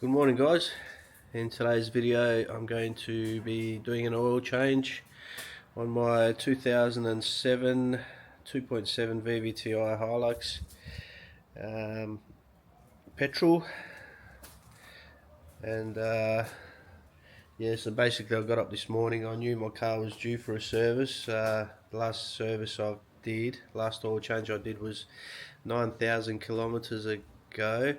Good morning, guys. In today's video I'm going to be doing an oil change on my 2007 2.7 VVTI Hilux petrol, and yeah, so basically I got up this morning. I knew my car was due for a service. The last oil change I did was 9,000 kilometers ago.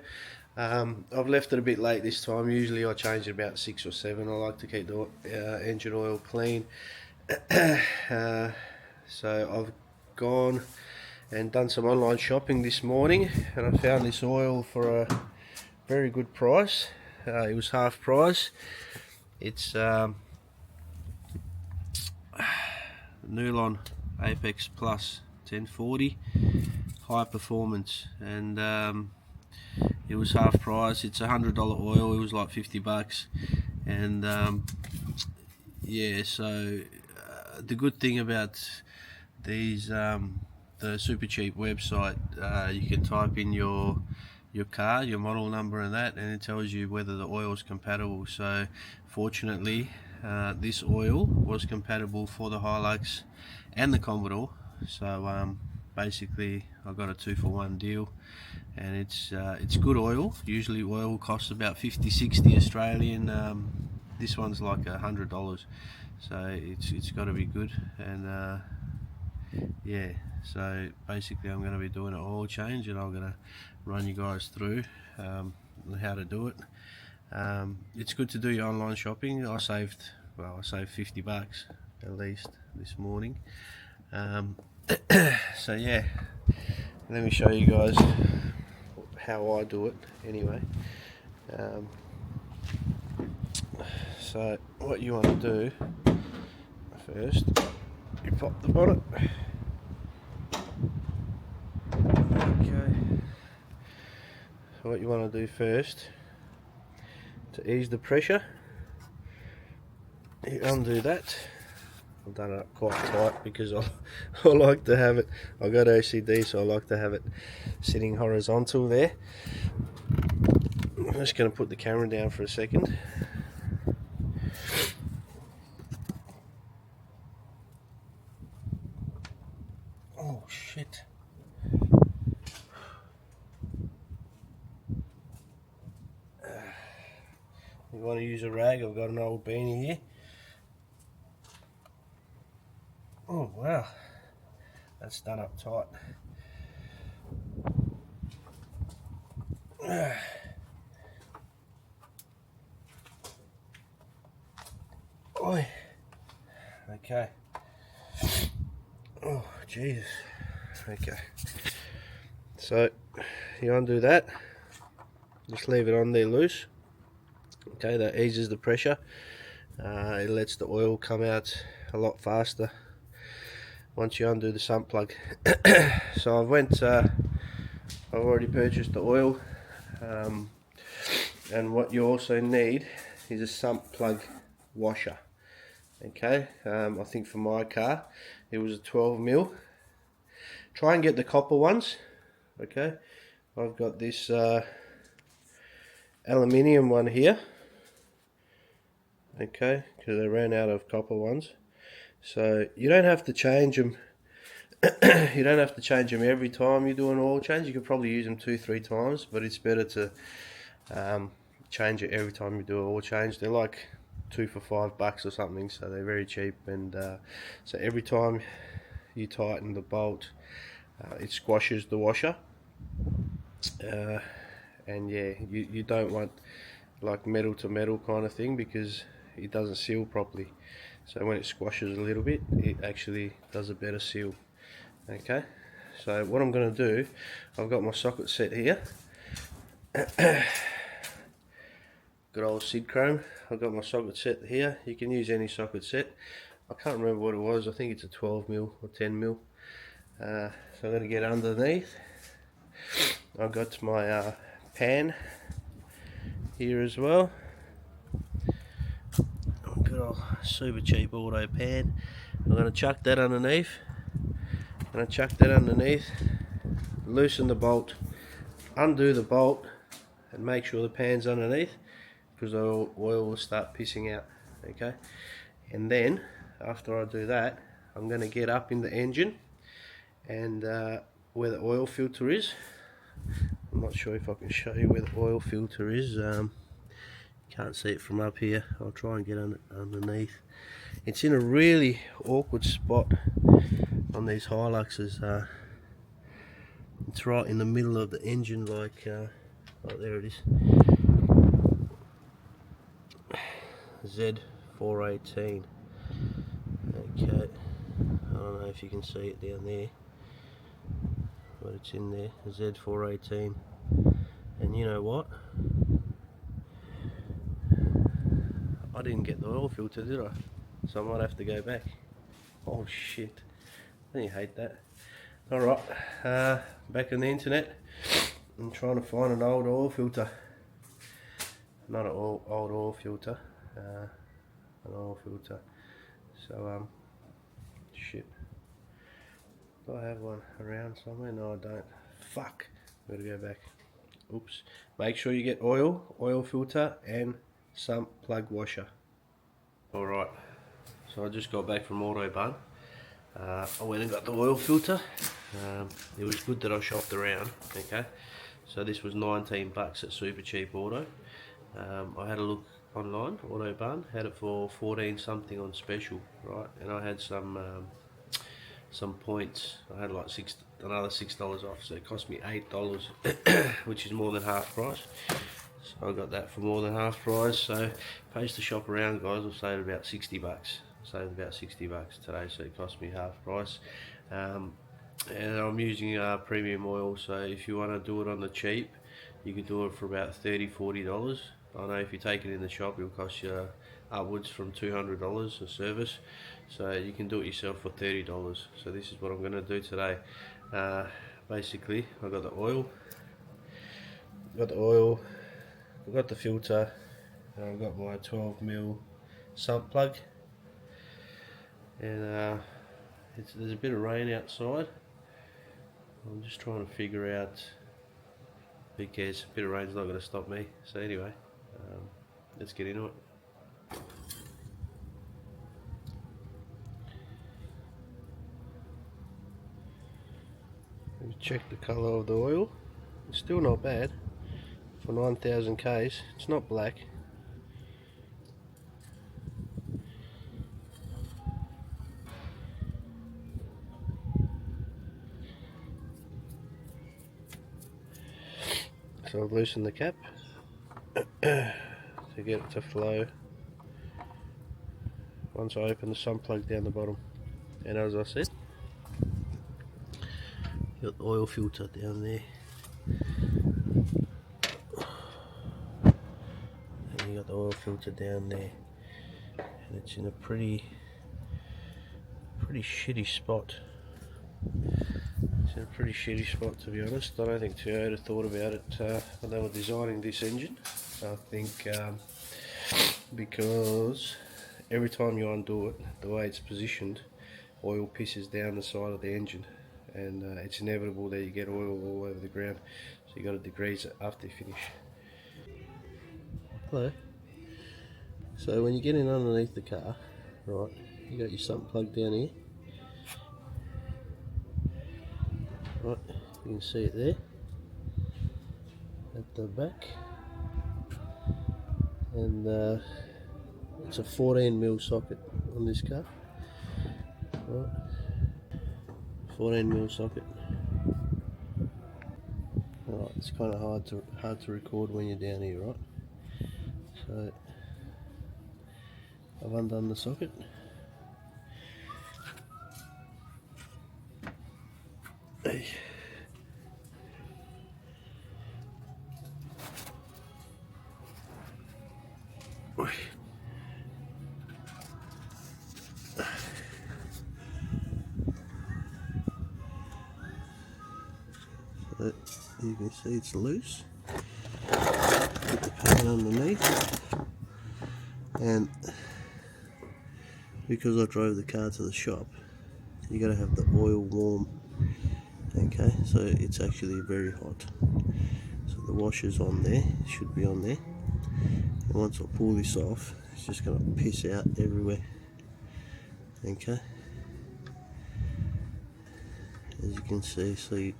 I've left it a bit late this time. Usually I change it about 6 or 7. I like to keep the engine oil clean. So I've gone and done some online shopping this morning, and I found this oil for a very good price. It was half price. It's Nylon Apex Plus 1040 high performance, and it was half price. It's $100 oil. It was like $50, and yeah. So the good thing about these, the super cheap website, you can type in your car, your model number and that, and it tells you whether the oil is compatible. So fortunately, this oil was compatible for the Hilux and the Commodore. So basically I got a 2-for-1 deal, and it's good oil. Usually oil costs about 50-60 Australian. This one's like $100, so it's got to be good. And yeah, so basically I'm going to be doing an oil change, and I'm going to run you guys through how to do it. It's good to do your online shopping. I saved $50 at least this morning. So yeah, let me show you guys how I do it anyway. So what you want to do first, you pop the bonnet. Okay. So what you want to do first, to ease the pressure, you undo that. I've done it quite tight because I like to have it, I've got OCD, so I like to have it sitting horizontal there. I'm just going to put the camera down for a second. Oh shit. You want to use a rag? I've got an old beanie here. Oh wow, that's done up tight. Oi. Okay. Oh Jesus. Okay. So you undo that. Just leave it on there loose. Okay, that eases the pressure. It lets the oil come out a lot faster once you undo the sump plug. So I've already purchased the oil, and what you also need is a sump plug washer. Okay, I think for my car it was a 12mm. Try and get the copper ones. Okay, I've got this aluminium one here. Okay, because they ran out of copper ones. So you don't have to change them. You don't have to change them every time you do an oil change. You could probably use them 2-3 times, but it's better to change it every time you do an oil change. They're like 2 for $5 or something, so they're very cheap. And so every time you tighten the bolt, it squashes the washer. And yeah, you don't want like metal to metal kind of thing, because it doesn't seal properly. So when it squashes a little bit, it actually does a better seal. Okay, so what I'm going to do, I've got my socket set here. Good old Sid Chrome. I've got my socket set here. You can use any socket set. I can't remember what it was. I think it's a 12mm or 10mm. So I'm going to get underneath. I've got my pan here as well. Good old super cheap auto pan. I'm going to chuck that underneath. Loosen the bolt, undo the bolt, and make sure the pan's underneath, because the oil will start pissing out. Okay, and then after I do that, I'm going to get up in the engine and where the oil filter is. I'm not sure if I can show you where the oil filter is. Can't see it from up here. I'll try and get underneath. It's in a really awkward spot on these Hiluxes. It's right in the middle of the engine, like there it is. Z418. Okay, I don't know if you can see it down there, but it's in there, Z418. And you know what? I didn't get the oil filter, did I? So I might have to go back. Oh shit, I hate that. Alright, back on the internet. I'm trying to find an old oil filter. Not an old oil filter, an oil filter. So, shit. Do I have one around somewhere? No, I don't. Fuck. I'm gonna go back. Oops. Make sure you get oil filter, and sump plug washer. Alright, so I just got back from Autobahn. I went and got the oil filter. It was good that I shopped around. Okay, so this was 19 bucks at Super Cheap Auto. I had a look online, Autobahn had it for 14 something on special, right? And I had some points. I had like another $6 off, so it cost me $8, which is more than half price. So I got that for more than half price. So pays to shop around, guys. I've saved about 60 bucks. Saved about 60 bucks today, so it cost me half price. And I'm using premium oil, so if you want to do it on the cheap, you can do it for about $30–40. I know if you take it in the shop, it'll cost you upwards from $200 a service, so you can do it yourself for $30. So this is what I'm going to do today. Basically, I've got the oil, I've got the filter, and I've got my 12mm sump plug, and there's a bit of rain outside. I'm just trying to figure out, who cares, a bit of rain's not going to stop me. So anyway, let's get into it. Let me check the colour of the oil. It's still not bad for 9,000 Ks. It's not black. So I've loosened the cap to get it to flow once I open the sump plug down the bottom. And as I said, got the oil filter down there, and you got the oil filter down there, and it's in a pretty shitty spot. It's in a pretty shitty spot, to be honest. I don't think Toyota thought about it when they were designing this engine. I think because every time you undo it, the way it's positioned, oil pisses down the side of the engine, and it's inevitable that you get oil all over the ground, so you got to degrease it after you finish. Hello. So when you get in underneath the car, right, you got your sump plug down here. Right, you can see it there at the back, and it's a 14mm socket on this car. Right, 14mm socket. Right, it's kind of hard to record when you're down here, right? So I've undone the socket. Hey. So you can see it's loose. Put the pan underneath, and because I drove the car to the shop, you got to have the oil warm. Okay, so it's actually very hot. So the washer's on there, it should be on there, and once I pull this off, it's just going to piss out everywhere. Okay, as you can see, so you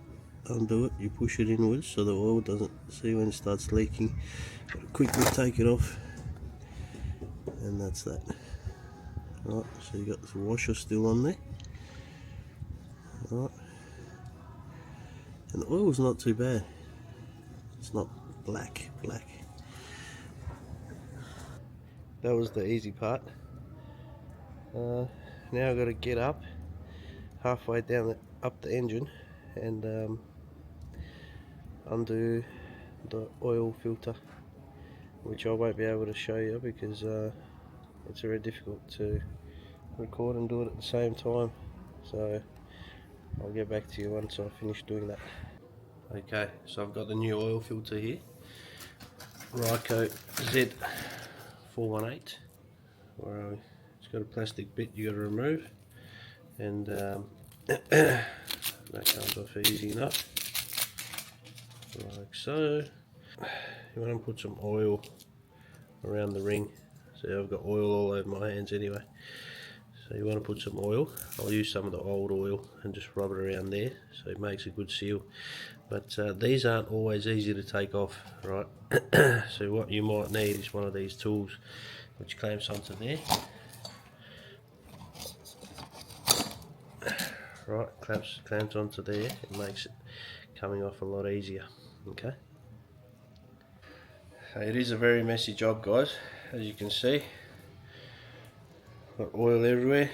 undo it, you push it inwards so the oil doesn't, see when it starts leaking, got to quickly take it off, and that's that. Right, so you got the washer still on there. Right, and the oil's not too bad, it's not black. That was the easy part. Now I've got to get up halfway down up the engine and undo the oil filter, which I won't be able to show you because it's very difficult to record and do it at the same time, so I'll get back to you once I finish doing that. Okay, so I've got the new oil filter here, Ryco Z418, where it's got a plastic bit you got to remove, and that comes off easy enough, like so. You want to put some oil around the ring. See, I've got oil all over my hands anyway. So you want to put some oil. I'll use some of the old oil and just rub it around there so it makes a good seal. But these aren't always easy to take off, right? So what you might need is one of these tools which clamps onto there. Right, clamps onto there. It makes it coming off a lot easier. Okay. It is a very messy job, guys, as you can see. Got oil everywhere.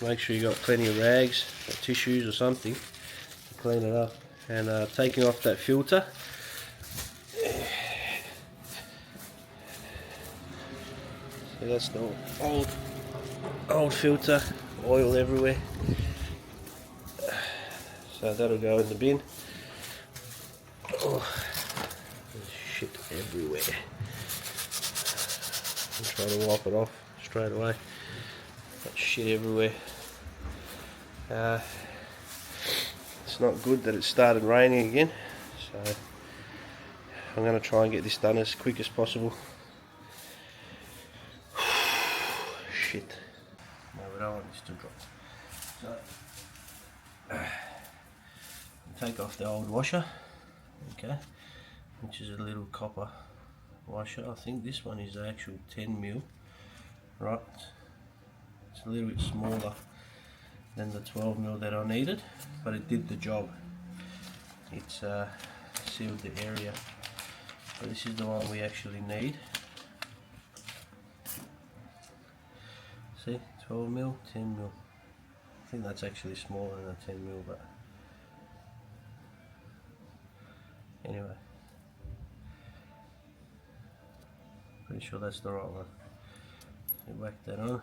Make sure you got plenty of rags or tissues or something to clean it up. And taking off that filter, so that's the old filter, oil everywhere. So that'll go in the bin. Oh, there's shit everywhere. I'm trying to wipe it off straight away. Got shit everywhere. It's not good that it started raining again, so I'm going to try and get this done as quick as possible. Shit. No, we don't want this to drop. So, take off the old washer, okay, which is a little copper washer. I think this one is the actual 10mm, right? It's a little bit smaller than the 12mm that I needed, but it did the job. It's sealed the area. But this is the one we actually need. See, 12mm, 10mm. I think that's actually smaller than a 10mm, but anyway, pretty sure that's the right one. So whack that on.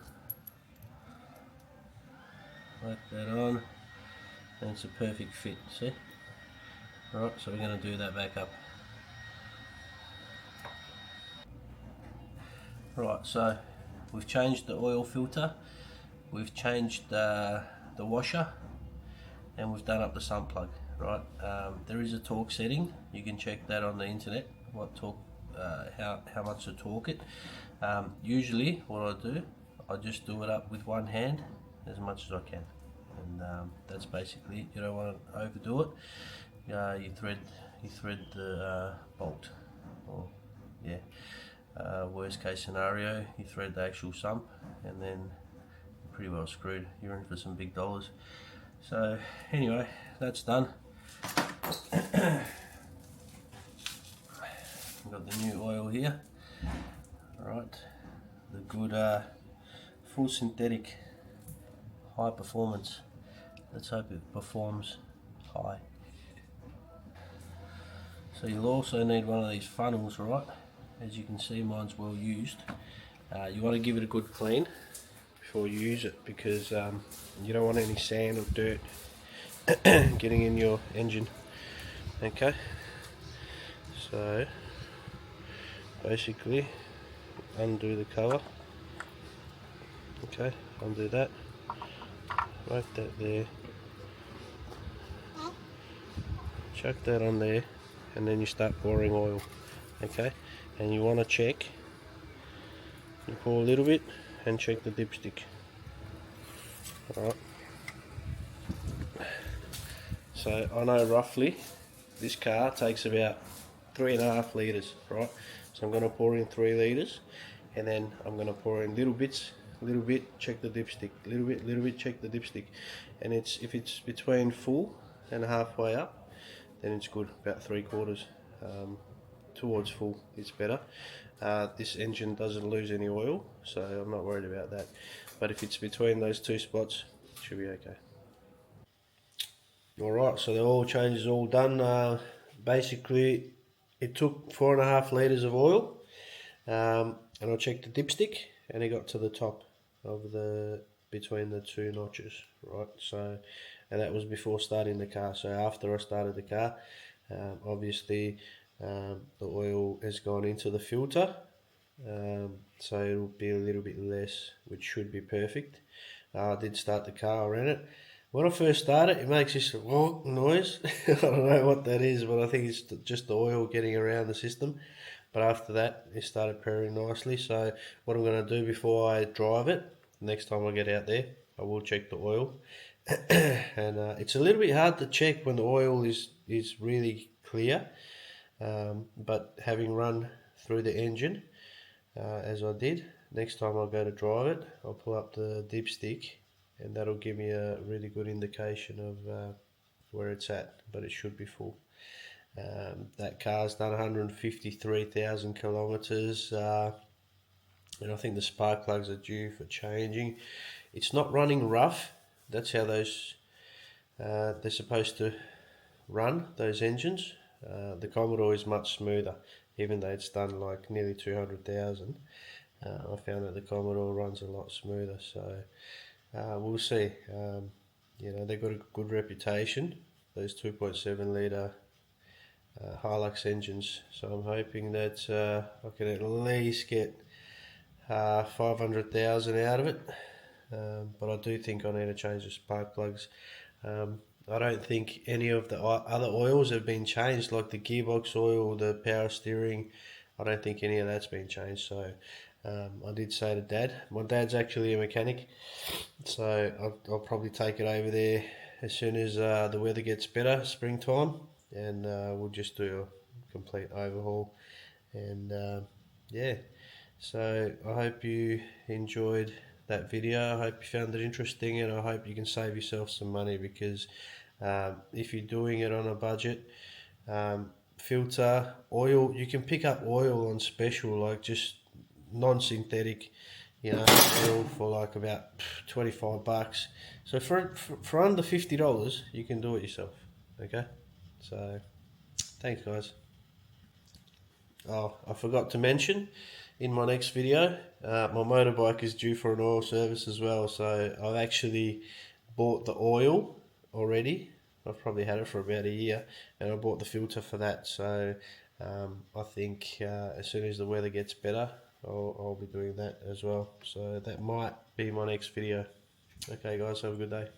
Whack that on, and it's a perfect fit, see? Right, so we're going to do that back up. Right, so we've changed the oil filter, we've changed the washer, and we've done up the sump plug. Right, there is a torque setting, you can check that on the internet, what torque, how much to torque it. Usually what I do, I just do it up with one hand as much as I can, and that's basically it. You don't want to overdo it. You thread the bolt, or yeah, worst case scenario you thread the actual sump, and then you're pretty well screwed. You're in for some big dollars. So anyway, that's done. I've got the new oil here. Alright, the good full synthetic high performance. Let's hope it performs high. So you'll also need one of these funnels, right? As you can see, mine's well used. You want to give it a good clean before you use it, because you don't want any sand or dirt getting in your engine. Okay, so basically undo the cover. Okay, undo that, right that there, chuck that on there, and then you start pouring oil. Okay, and you want to check, you pour a little bit and check the dipstick. Alright, so I know roughly this car takes about 3.5 litres, right? So I'm going to pour in 3 litres, and then I'm going to pour in little bits, little bit, check the dipstick, little bit, check the dipstick. And if it's between full and halfway up, then it's good, about 3/4 towards full, it's better. This engine doesn't lose any oil, so I'm not worried about that. But if it's between those two spots, it should be okay. Alright, so the oil change is all done. Basically, it took 4.5 litres of oil, and I checked the dipstick, and it got to the top of between the two notches, right? So, and that was before starting the car. So after I started the car, obviously the oil has gone into the filter, so it'll be a little bit less, which should be perfect. I did start the car, I ran it. When I first started, it makes this noise. I don't know what that is, but I think it's just the oil getting around the system. But after that, it started purring nicely. So what I'm going to do before I drive it, next time I get out there, I will check the oil. And it's a little bit hard to check when the oil is really clear. But having run through the engine, as I did, next time I go to drive it, I'll pull up the dipstick, and that'll give me a really good indication of where it's at, but it should be full. That car's done 153,000 kilometres, and I think the spark plugs are due for changing. It's not running rough. That's how those they're supposed to run, those engines. The Commodore is much smoother, even though it's done like nearly 200,000. I found that the Commodore runs a lot smoother, so we'll see. You know, they've got a good reputation, those 2.7 litre Hilux engines, so I'm hoping that I can at least get 500,000 out of it. But I do think I need to change the spark plugs. I don't think any of the other oils have been changed, like the gearbox oil, the power steering. I don't think any of that's been changed. So I did say to Dad, my dad's actually a mechanic, so I'll probably take it over there as soon as the weather gets better, springtime, and we'll just do a complete overhaul. And yeah, so I hope you enjoyed that video. I hope you found it interesting, and I hope you can save yourself some money, because if you're doing it on a budget, filter oil, you can pick up oil on special, like just non-synthetic, you know, oil for like about 25 bucks. So for under $50, you can do it yourself. Okay, so thanks guys. Oh, I forgot to mention, in my next video, my motorbike is due for an oil service as well. So I've actually bought the oil already. I've probably had it for about a year, and I bought the filter for that. So I think as soon as the weather gets better, I'll be doing that as well. So that might be my next video. Okay guys, have a good day.